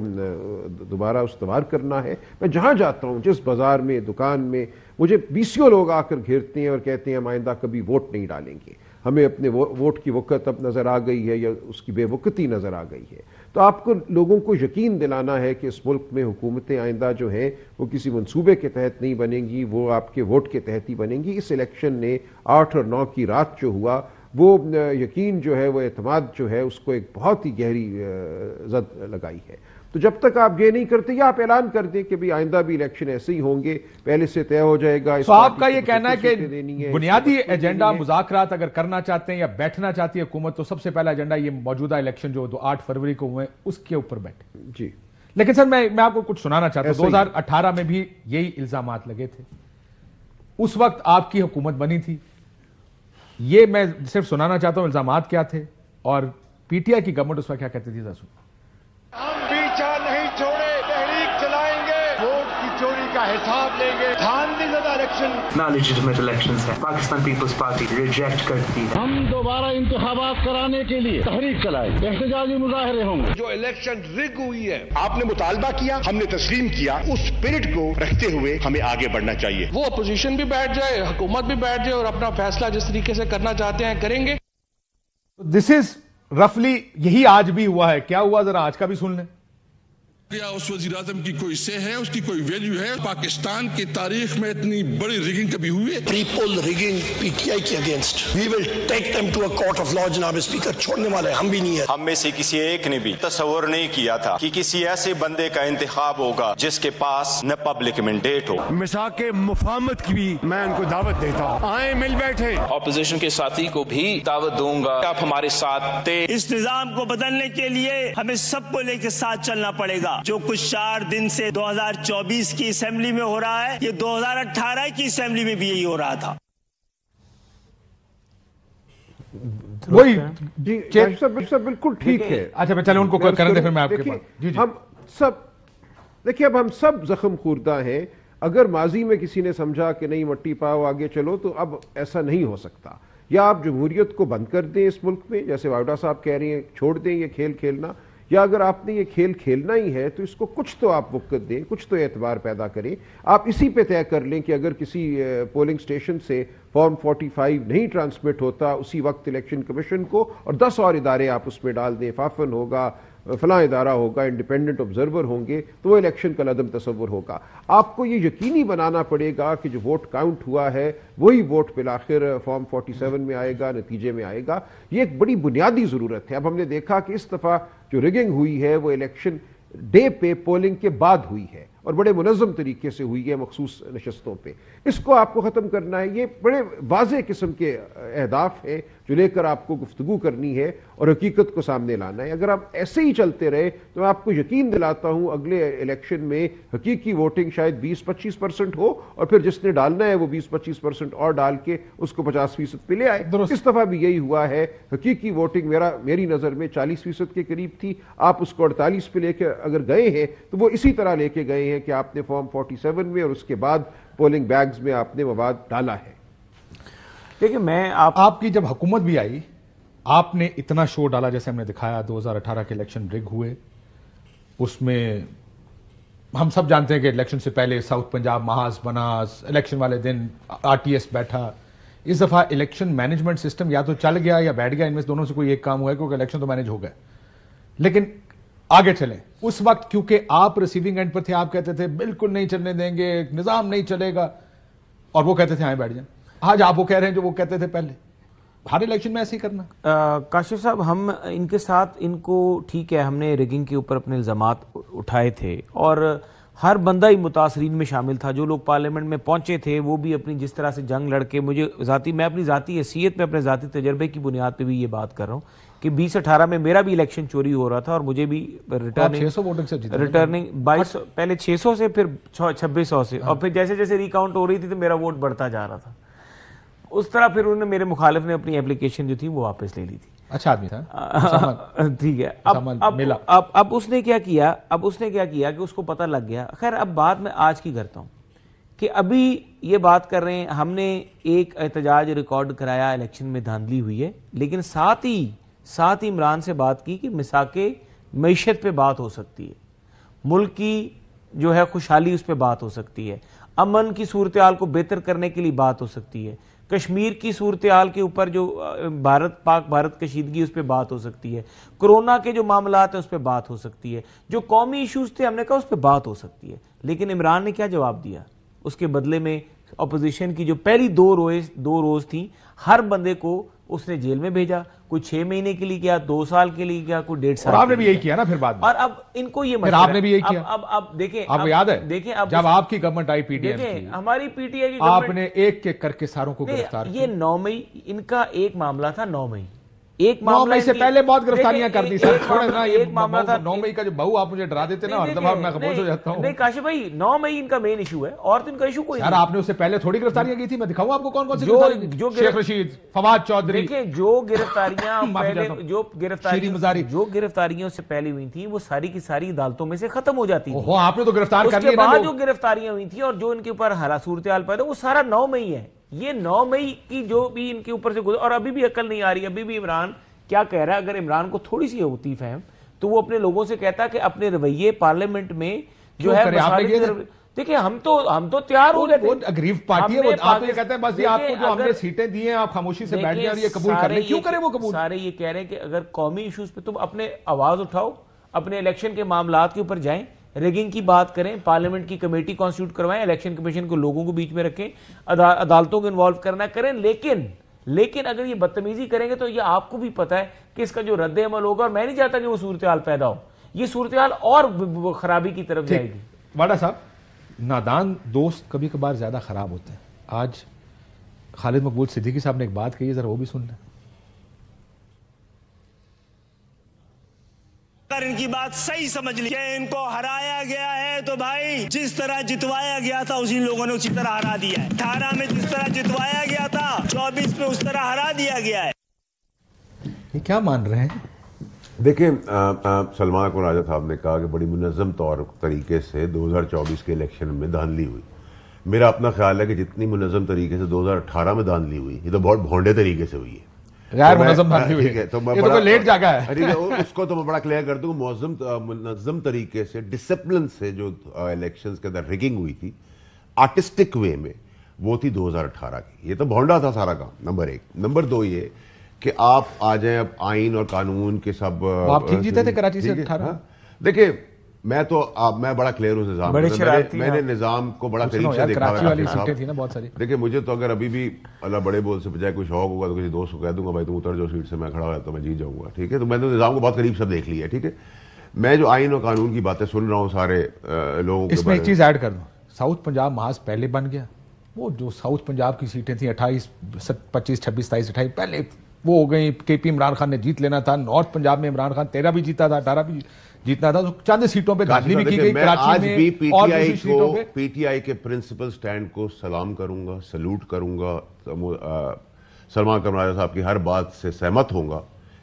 दोबारा उस्तवार करना है। मैं जहाँ जाता हूँ, जिस बाज़ार में, दुकान में, मुझे 20 लोग आकर घेरते हैं और कहते हैं हम आइंदा कभी वोट नहीं डालेंगे, हमें अपने वोट की वक़्त अब नज़र आ गई है या उसकी बेवकती नज़र आ गई है। तो आपको लोगों को यकीन दिलाना है कि इस मुल्क में हुकूमतें आइंदा जो हैं वो किसी मंसूबे के तहत नहीं बनेंगी, वो आपके वोट के तहत ही बनेंगी। इस इलेक्शन ने 8 और 9 की रात जो हुआ वो यकीन जो है, वो एतमाद जो है, उसको एक बहुत ही गहरी जद लगाई है। तो जब तक आप ये नहीं करते या आप ऐलान कर दें कि भी आइंदा भी इलेक्शन ऐसे ही होंगे, पहले से तय हो जाएगा। तो आपका ये कहना है कि बुनियादी एजेंडा मुज़ाकरात अगर करना चाहते हैं या बैठना चाहती है हुकूमत, तो सबसे पहला एजेंडा ये मौजूदा इलेक्शन जो 8 फरवरी को हुए उसके ऊपर बैठे जी। लेकिन सर मैं आपको कुछ सुनाना चाहता हूं, 2018 में भी यही इल्जामात लगे थे, उस वक्त आपकी हुकूमत बनी थी। ये मैं सिर्फ सुनाना चाहता हूं इल्जामात क्या थे और पीटीआई की गवर्नमेंट उस वक्त क्या कहती थी। हम पीछा नहीं छोड़े, तहरीक चलाएंगे, वोट की चोरी का हिसाब लेंगे। धांधलीज़दा इलेक्शन, नॉलेजिटिमेट इलेक्शंस है, पाकिस्तान पीपल्स पार्टी रिजेक्ट करती है। हम दोबारा इंतखाबात कराने के लिए तहरीक चलाए, एहतजाजी मुजाहरे होंगे। जो इलेक्शन रिग हुई है, आपने मुतालबा किया, हमने तस्लीम किया, उस स्पिरिट को रखते हुए हमें आगे बढ़ना चाहिए। वो अपोजिशन भी बैठ जाए, हुकूमत भी बैठ जाए और अपना फैसला जिस तरीके से करना चाहते हैं करेंगे। दिस इज रफली यही आज भी हुआ है। क्या हुआ जरा आज का भी सुन लें। क्या उस वज़ीर-ए-आज़म की कोई से है, उसकी कोई वैल्यू है? पाकिस्तान की तारीख में इतनी बड़ी रिगिंग कभी हुई है? ट्रिपल रिगिंग पीटीआई के against, we will take them to a court of law. जनाब स्पीकर, छोड़ने वाले हम भी नहीं है। हम में से किसी एक ने भी तस्वर नहीं किया था कि किसी ऐसे बंदे का इंतखाब होगा जिसके पास न पब्लिक मैंडेट हो। मिसाक मुफाहमत की भी मैं उनको दावत देता हूँ, आए मिल बैठे। ऑपोजिशन के साथी को भी दावत दूंगा, आप हमारे साथ थे। इस निजाम को बदलने के लिए हमें सबको लेकर साथ चलना पड़ेगा। जो कुछ 4 दिन से 2024 की असेंबली में हो रहा है, ये 2018 की असेंबली में भी यही हो रहा था। वही सब बिल्कुल ठीक है। अच्छा मैं चलो उनको करने दे, फिर मैं आपके पास। हम सब देखिए, अब हम सब जख्म खुर्दा हैं। अगर माजी में किसी ने समझा कि नहीं मट्टी पाओ आगे चलो, तो अब ऐसा नहीं हो सकता। या आप जमहूरियत को बंद कर दें इस मुल्क में, जैसे वावडा साहब कह रही हैं, छोड़ दें ये खेल खेलना, या अगर आपने ये खेल खेलना ही है तो इसको कुछ तो आप वक़्त दें, कुछ तो एतबार पैदा करें। आप इसी पे तय कर लें कि अगर किसी पोलिंग स्टेशन से फॉर्म 45 नहीं ट्रांसमिट होता उसी वक्त इलेक्शन कमीशन को और 10 और इदारे आप उसमें डाल दें, फाफन होगा, फलां इदारा होगा, इंडिपेंडेंट ऑब्जर्वर होंगे, तो वो इलेक्शन का लदम तस्वुर होगा। आपको ये यकीनी बनाना पड़ेगा कि जो वोट काउंट हुआ है वही वोट बिलाखिर फॉर्म 47 में आएगा, नतीजे में आएगा। ये एक बड़ी बुनियादी ज़रूरत है। अब हमने देखा कि इस दफ़ा जो रिगिंग हुई है वो इलेक्शन डे पे पोलिंग के बाद हुई है और बड़े मुनज़्ज़म तरीके से हुई है मखसूस नशस्तों पे। इसको आपको ख़त्म करना है। ये बड़े वाज़ेह किस्म के अहदाफ हैं जो लेकर आपको गुफ्तगू करनी है और हकीकत को सामने लाना है। अगर आप ऐसे ही चलते रहे तो मैं आपको यकीन दिलाता हूँ अगले इलेक्शन में हकीकी वोटिंग शायद 20-25% हो और फिर जिसने डालना है वो 20-25% और डाल के उसको 50% पे ले आए। इस दफ़ा भी यही हुआ है। हकीकी वोटिंग मेरी नज़र में 40% के करीब थी। आप उसको 48 पे लेके अगर गए हैं तो वो इसी तरह लेके गए हैं कि आपने फॉर्म 47 में और उसके बाद पोलिंग बैग्स में आपने मवाद डाला है। देखिए मैं आपकी जब हुकूमत भी आई आपने इतना शोर डाला जैसे हमने दिखाया। 2018 के इलेक्शन रिग हुए, उसमें हम सब जानते हैं कि इलेक्शन से पहले साउथ पंजाब महाज बना, इलेक्शन वाले दिन आरटीएस बैठा। इस दफा इलेक्शन मैनेजमेंट सिस्टम या तो चल गया या बैठ गया, इनमें दोनों से कोई एक काम हुआ है क्योंकि इलेक्शन तो मैनेज हो गए। लेकिन आगे चले, उस वक्त क्योंकि आप रिसीविंग एंड पर थे, आप कहते थे बिल्कुल नहीं चलने देंगे, निजाम नहीं चलेगा, और वो कहते थे आए बैठ जाए। आज आप वो कह रहे हैं जो वो कहते थे पहले। हर इलेक्शन में ऐसे ही करना। काशिफ साहब, हम इनके साथ इनको ठीक है, हमने रिगिंग के ऊपर अपने इल्जामात उठाए थे और हर बंदा ही मुतासरीन में शामिल था। जो लोग पार्लियामेंट में पहुंचे थे वो भी अपनी जिस तरह से जंग लड़के, मैं अपनी जाती हैसियत में अपने जाती तजर्बे की बुनियाद पर भी ये बात कर रहा हूँ कि 2018 में मेरा भी इलेक्शन चोरी हो रहा था और मुझे भी रिटर्निंग 22 पहले 600 से फिर 2600 से और फिर जैसे जैसे रिकाउंट हो रही थी तो मेरा वोट बढ़ता जा रहा था। उस तरह फिर उन्होंने, मेरे मुखालिफ ने अपनी एप्लीकेशन जो थी वो वापस ले ली थी। अच्छा आदमी था, ठीक है। अब उसने क्या किया, कि उसको पता लग गया। खैर अब बात मैं आज की करता हूं कि अभी ये बात कर रहे हैं, हमने एक एहतजाज रिकॉर्ड कराया, इलेक्शन में धांधली हुई है, लेकिन साथ ही इमरान से बात की कि मिसाके मईशत पे बात हो सकती है, मुल्क की जो है खुशहाली उस पर बात हो सकती है, अमन की सूरत हाल को बेहतर करने के लिए बात हो सकती है, कश्मीर की सूरत हाल के ऊपर जो पाक भारत कशीदगी उस पर बात हो सकती है, कोरोना के जो मामलात हैं उस पर बात हो सकती है, जो कौमी इश्यूज थे हमने कहा उस पर बात हो सकती है। लेकिन इमरान ने क्या जवाब दिया? उसके बदले में अपोजिशन की जो पहली दो रोज थी, हर बंदे को उसने जेल में भेजा। कोई 6 महीने के लिए गया, 2 साल के लिए गया, कोई 1.5 साल। आपने भी यही किया ना फिर बाद में। और अब इनको ये फिर आपने भी यही किया। अब देखें, आपको याद है, देखें अब जब आपकी गवर्नमेंट आई पीटीआई की, हमारी पीटीआई की आपने एक एक करके सारों को गिरफ्तार किया। ये 9 मई इनका एक मामला था। 9 मई एक 9 मई से पहले बहुत गिरफ्तारियां कर दी सर। छोड़े ना, ये मामला था 9 मई का जो बहू आप मुझे डरा देते ना, हर दफा मैं खामोश हो जाता हूं। नहीं काशिफ भाई, 9 मई इनका मेन इशू है और तो इनका इशू कोई नहीं। आपने उससे पहले थोड़ी गिरफ्तारियां की थी, मैं दिखाऊं आपको कौन कौन सी गिरफ्तारियां। जो शेख रशीद, फवाद चौधरी, देखिए जो गिरफ्तारियां पहले जो गिरफ्तारियों से पहले हुई थी वो सारी की सारी अदालतों में से खत्म हो जाती थी। आपने तो गिरफ्तार कर लिया। उसके बाद जो गिरफ्तारियां हुई थी और जो इनके ऊपर हरा सूरत हाल पैदा, वो सारा 9 मई है। ये 9 मई की जो भी इनके ऊपर से और अभी भी अकल नहीं आ रही। अभी भी इमरान क्या कह रहा है, अगर इमरान को थोड़ी सी होती फहम तो वो अपने लोगों से कहता कि अपने रवैये पार्लियामेंट में जो है, देखिए हम तो तैयार हो गए। अग्रीव पार्टी है वो, आप ये कहते हैं बस ये आपको जो हमने सीटें दी हैं आप खामोशी से बैठ जाए और ये कबूल कर लें। क्यों करें वो कबूल? सारे ये कह रहे हैं कि अगर कौमी इश्यूज पे तुम अपने आवाज उठाओ, अपने इलेक्शन के मामलात के ऊपर जाएं, रिगिंग की बात करें, पार्लियामेंट की कमेटी कॉन्स्टिट्यूट करवाएं, इलेक्शन कमीशन को लोगों को बीच में रखें, अदालतों को इन्वॉल्व करना करें। लेकिन अगर ये बदतमीजी करेंगे तो ये आपको भी पता है कि इसका जो रद्द अमल होगा, और मैं नहीं चाहता कि वो सूरत हाल पैदा हो, ये सूरत हाल और खराबी की तरफ जाएगी। वाडा साहब, नादान दोस्त कभी कभार ज्यादा खराब होते हैं। आज खालिद मकबूल सिद्दीकी साहब ने एक बात कही, जरा वो भी सुन लें। अगर इनकी बात सही समझ ली, इनको हराया गया है तो भाई जिस तरह जितवाया गया था उसी लोगों ने उसी तरह हरा दिया है। 18 में जिस तरह जितवाया गया था 24 में उस तरह हरा दिया गया है। ये क्या मान रहे हैं? देखिए, सलमान को राजा साहब ने कहा कि बड़ी मुनज़्ज़म तौर तरीके से 2024 के इलेक्शन में धांधली हुई। मेरा अपना ख्याल है कि जितनी मुनज़्ज़म तरीके से 2018 में धांधली हुई, ये तो बहुत भोंडे तरीके से हुई है। गैर मुनज़्ज़म धांधली हुई ठीक है, तो मैं ये तो कोई लेट जागा है। ठीक है, उसको तो मैं बड़ा क्लियर कर दूं, मुनज़्ज़म तरीके से, डिसिप्लिन से जो इलेक्शंस के अंदर रिगिंग हुई थी आर्टिस्टिक वे में, वो थी 2018 की। ये तो भौंडा था सारा काम, नंबर एक। नंबर दो ये कि आप आ जाएं अब आइन और कानून के सब। आप ठीक जीते थे कराची से 18? देखिए मैं बड़ा क्लियर हूँ निजाम, मैंने निजाम को बड़ा करीब से देखा है। देखिए मुझे तो अगर अभी भी अल्लाह बड़े बोल से बजाय कोई शौक होगा तो किसी दोस्त को कह दूंगा भाई तुम उतर जाओ सीट से, मैं खड़ा रहता तो मैं जीत जाऊंगा। ठीक है, तो मैंने निजाम को बहुत करीब से देख लिया है। ठीक है, मैं जो आइन और कानून की बातें सुन रहा हूँ सारे लोगों के, इसमें एक चीज ऐड कर दूं, साउथ पंजाब महाज पहले बन गया। वो जो साउथ पंजाब की सीटें थी 28, 25, 26, 27, 28 पहले वो हो गई। केपी इमरान खान ने जीत लेना था। नॉर्थ पंजाब में इमरान खान 13 भी जीता था, 18 भी जीतना था, तो चंद सीटों पे धांधली भी की गई। आज भी पीटीआई के प्रिंसिपल स्टैंड को सलाम करूंगा, सल्यूट करूंगा, सलमान कमराजा साहब की हर बात से सहमत होऊंगा।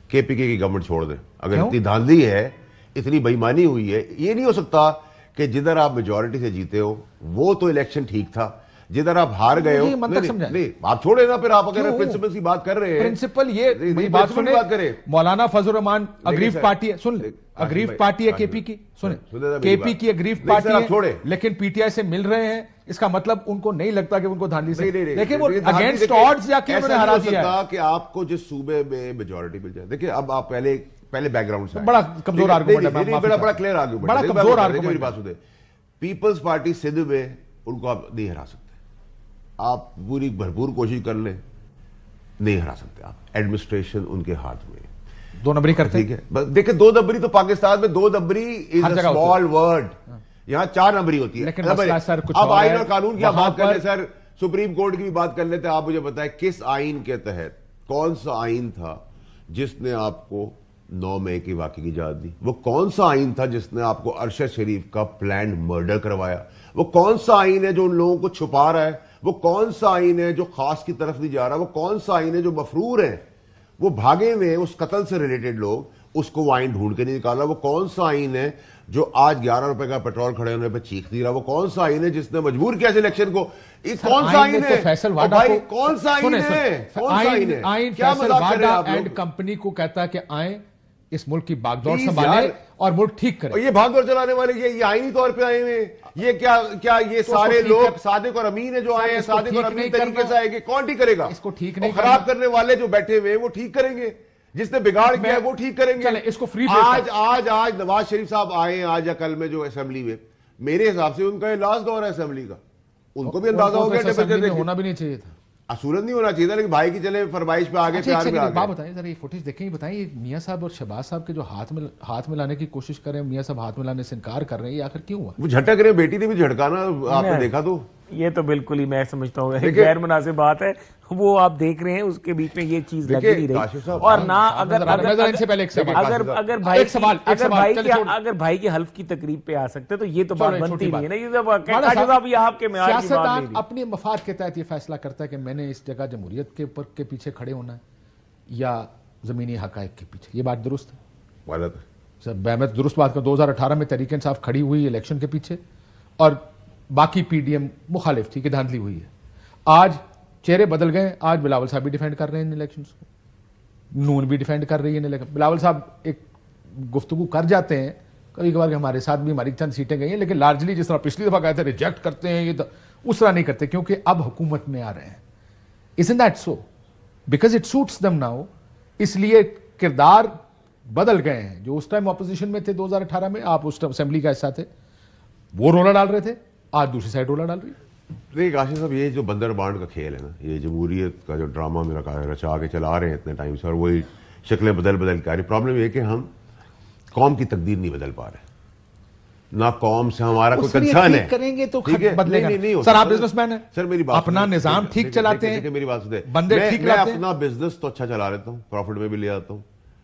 केपीके की गवर्नमेंट छोड़ दें, अगर इतनी धांधली है, इतनी बेईमानी हुई है। ये नहीं हो सकता कि जिधर आप मेजोरिटी से जीते हो वो तो इलेक्शन ठीक था, जिधर आप हार गए हो नहीं, आप छोड़े ना। फिर आप अगर प्रिंसिपल की बात कर रहे हैं, प्रिंसिपल ये बात सुने, बात करें। मौलाना फजल रहमान अग्रीव पार्टी है, सुन, अग्रीव पार्टी है केपी की, सुने, केपी की अग्रीव पार्टी है, लेकिन पीटीआई से मिल रहे हैं। इसका मतलब उनको नहीं लगता कि उनको धांधली से, लेकिन वो अगेंस्ट ऑड्स या क्यों हरा दिया कि आपको जिस सूबे में मेजोरिटी मिल जाए। देखिए अब आप पहले बैकग्राउंड से बड़ा कमजोर आर्गुमेंट है, बड़ा क्लियर आर्गुमेंट, बड़ा कमजोर आर्गुमेंट। मेरी बात सुने, पीपल्स पार्टी सिंध में उनको आप नहीं हरा सकते। आप पूरी भरपूर कोशिश कर लें, नहीं हरा सकते आप। एडमिनिस्ट्रेशन उनके हाथ में, 2 नंबरी करते। ठीक है, देखिए 2 नंबरी तो पाकिस्तान में 2 नंबरी इज अ स्मॉल वर्ड, यहां 4 नंबरी होती है। अब आइन और कानून की बात कर ले सर, सुप्रीम कोर्ट की भी बात कर लेते हैं। आप मुझे बताएं किस आइन के तहत, कौन सा आइन था जिसने आपको 9 मई की वाकई की इजाजत दी? वो कौन सा आइन था जिसने आपको अरशद शरीफ का प्लान मर्डर करवाया? वो कौन सा आइन है जो उन लोगों को छुपा रहा है? वो कौन सा आइन है जो खास की तरफ नहीं जा रहा? वो कौन सा आइन है जो मफरूर है, वो भागे हुए उस कत्ल से रिलेटेड लोग, उसको वो आइन ढूंढ के नहीं निकाला? वो कौन सा आइन है जो आज 11 रुपए का पेट्रोल खड़े होने पे चीख दी रहा? वो कौन सा आइन है जिसने मजबूर किया इलेक्शन को? कौन सा आइन है? फैसल वाडा भाई कौन सा आइन है? कौन सा आइन है? आइन फैसल वाडा एंड कंपनी को कहता है कि आए इस मुल्क की बागडोर संभाले और मुल्क ठीक करें। ये भागदौड़ चलाने वाले ये आईनी तौर पे आए हुए, ये क्या ये तो सारे लोग सादिक और अमीन है जो आए हैं, सादिक और अमीन तरीके से आएंगे, कौन ठीक करेगा इसको? ठीक नहीं, खराब करने वाले जो बैठे हुए वो ठीक करेंगे, जिसने बिगाड़ किया वो ठीक करेंगे। चले, इसको फ्री आज नवाज शरीफ साहब आए आज या कल में जो असेंबली में, मेरे हिसाब से उनका ये लास्ट दौर है असेंबली का। उनको भी अंदाजा हो गया, होना भी नहीं चाहिए था, असूरत नहीं होना चाहिए था, लेकिन भाई की चले फरमाइश पे आगे, प्यार पे आगे। बात बताइए जरा, ये फुटेज देखें, बताइए मियां साहब और शहबाज साहब के जो हाथ मिलाने की कोशिश कर रहे हैं, मियां साहब हाथ मिलाने से इनकार कर रहे हैं, ये आखिर क्यों हुआ? वो झटक रहे, बेटी ने भी झटकाना, आपने देखा तो? ये तो बिल्कुल ही मैं समझता हूँ गैर मुनासिब बात है। वो आप देख रहे हैं उसके बीच में ये चीज लग नहीं रही। और ना अगर भाई के हल्फ की तकरीब पे आ सकते तो ये तो बात बनती नहीं है ना। ये आपके सियासतदान अपने मफाद के तहत ये फैसला करता है कि मैंने इस जगह जमहूरियत के पीछे खड़े होना है या जमीनी हकायक के पीछे। ये बात दुरुस्त है? गलत है। मैं दुरुस्त बात कर, 2018 में तहरीक इंसाफ खड़ी हुई इलेक्शन के पीछे और बाकी पीडीएम मुखालिफ थी कि धांधली हुई है। आज चेहरे बदल गए, आज बिलावल साहब भी डिफेंड कर रहे हैं इन इलेक्शंस को, नून भी डिफेंड कर रही है। बिलावल साहब एक गुफ्तगू कर जाते हैं कभी कभार, हमारे साथ भी हमारी चंद सीटें गई हैं, लेकिन लार्जली जिस तरह पिछली दफा कहे थे रिजेक्ट करते हैं, ये तो उस तरह नहीं करते, क्योंकि अब हुकूमत में आ रहे हैं। Isn't that so? Because it suits them now, इसलिए किरदार बदल गए हैं। जो उस टाइम ऑपोजिशन में थे 2018 में, आप उस टाइम असेंबली का हिस्सा थे, वो रोला डाल रहे थे, आज दूसरी साइड रोला डाल रही है। देखिए काशिफ साहब, ये जो बंदर बांड का खेल है ना, ये जमहूरियत का जो ड्रामा मेरा रचा के चला रहे हैं इतने टाइम से, और वही शक्लें बदल के आ रही। प्रॉब्लम ये कि हम कौम की तकदीर नहीं बदल पा रहे, ना कौम से हमारा कोई कंसर्न है। करेंगे तो बदलेगा नहीं। सर आप बिजनेसमैन हैं, सर मेरी बात, अपना निजाम ठीक चलाते हैं, मेरी बात सुने, बंदे ठीक मैं अपना बिजनेस तो अच्छा चला लेता हूँ, प्रॉफिट में भी ले आता हूँ,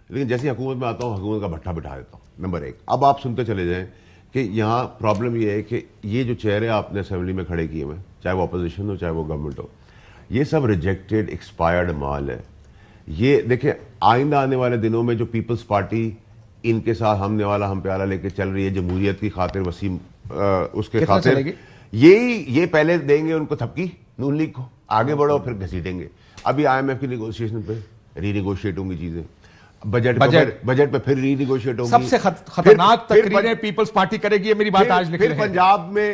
लेकिन जैसे हुकूमत में आता हूँ हुकूमत का भट्ठा बिठा देता हूँ। नंबर 1। अब आप सुनते चले जाएं कि यहाँ प्रॉब्लम ये है कि ये जो चेहरे आपने असेंबली में खड़े किए हुए, चाहे वो अपोजिशन हो चाहे वो गवर्नमेंट हो, ये सब रिजेक्टेड एक्सपायर्ड माल है। ये देखिए आइंदा आने वाले दिनों में जो पीपल्स पार्टी इनके साथ हमने वाला हम प्याला लेके चल रही है जमहूरियत की खातिर, वसीम उसके खातिर, ये पहले देंगे उनको थपकी नून लीग को, आगे बढ़ो फिर घसीटेंगे। अभी IMF की नेगोशिएशन पे रीनिगोशिएट होंगी चीजें, बजट पे फिर रीनिगोशिएट होंगी। सबसे खतरनाक तकरीरें पीपल्स पार्टी करेगी, ये मेरी बात आज लिख रहे हैं। फिर पंजाब में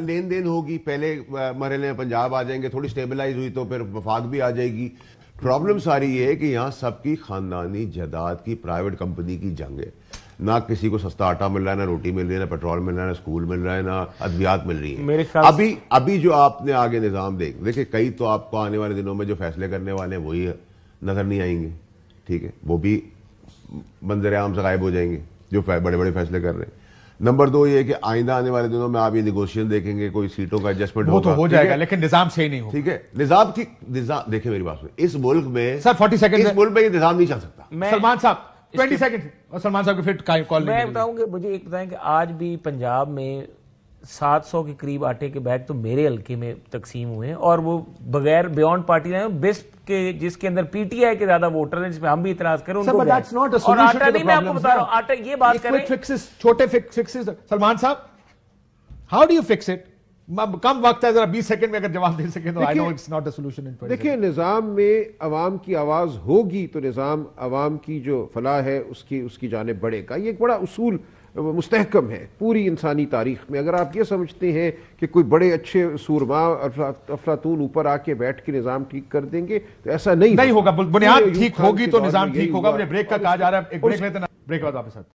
लेन देन होगी, पहले मरहले में पंजाब आ जाएंगे, थोड़ी स्टेबलाइज हुई तो फिर वफाक भी आ जाएगी। प्रॉब्लम सारी ये है कि यहाँ सबकी खानदानी जायदाद की प्राइवेट कंपनी की जंग है, ना किसी को सस्ता आटा मिल रहा है, ना रोटी मिल रही है, ना पेट्रोल मिल रहा है, ना स्कूल मिल रहा है, ना अद्वियात मिल रही है। मेरे ख्याल अभी जो आपने आगे निजाम देखिए, कई तो आपको आने वाले दिनों में जो फैसले करने वाले हैं वही नजर नहीं आएंगे, ठीक है, वो भी मंजर आम से गायब हो जाएंगे जो बड़े बड़े फैसले कर रहे हैं। नंबर 2 ये है कि आइंदा आने वाले दिनों में आप ये निगोशिएशन देखेंगे, कोई सीटों का एडजस्टमेंट वो तो हो जाएगा, लेकिन निजाम सही नहीं हो, ठीक है। निजाम देखिए मेरी बात सुनिए, इस मुल्क में सर 40 सेकंड, इस मुल्क में ये निजाम नहीं चल सकता। सलमान साहब 20 सेकंड, और सलमान साहब के फिर कॉल मैं बताऊंगा, मुझे एक बताएं कि आज भी पंजाब में 700 के करीब आटे के बैग तो मेरे हल्के में तकसीम हुए हैं, और वो बगैर बियॉन्ड पार्टी बेस्ट के, जिसके अंदर पीटीआई के ज्यादा वोटर हैं, जिसमें हम भी इतराज करें उनको। मैं आपको बता रहा हूं, आटा ये बात करें, फिक्सेस, छोटे फिक्सेस। सलमान साहब, how do you fix it? कम वक्त है, जरा 20 सेकंड में अगर जवाब दे सके तो। I know it's not a solution in 20 देखिए, निजाम में अवाम की आवाज होगी तो निजाम अवाम की जो फलाह है उसकी जानिब बढ़ेगा। ये एक बड़ा उसूल मुस्तहकम है पूरी इंसानी तारीख में। अगर आप ये समझते हैं कि कोई बड़े अच्छे सूरमा अफलातून ऊपर आके बैठ के निजाम ठीक कर देंगे तो ऐसा नहीं होगा। बुनियाद ठीक होगी तो निजाम ठीक होगा। मुझे ब्रेक का कहा जा रहा है, एक ब्रेक लेते ना, ब्रेक बाद वापस आते हैं।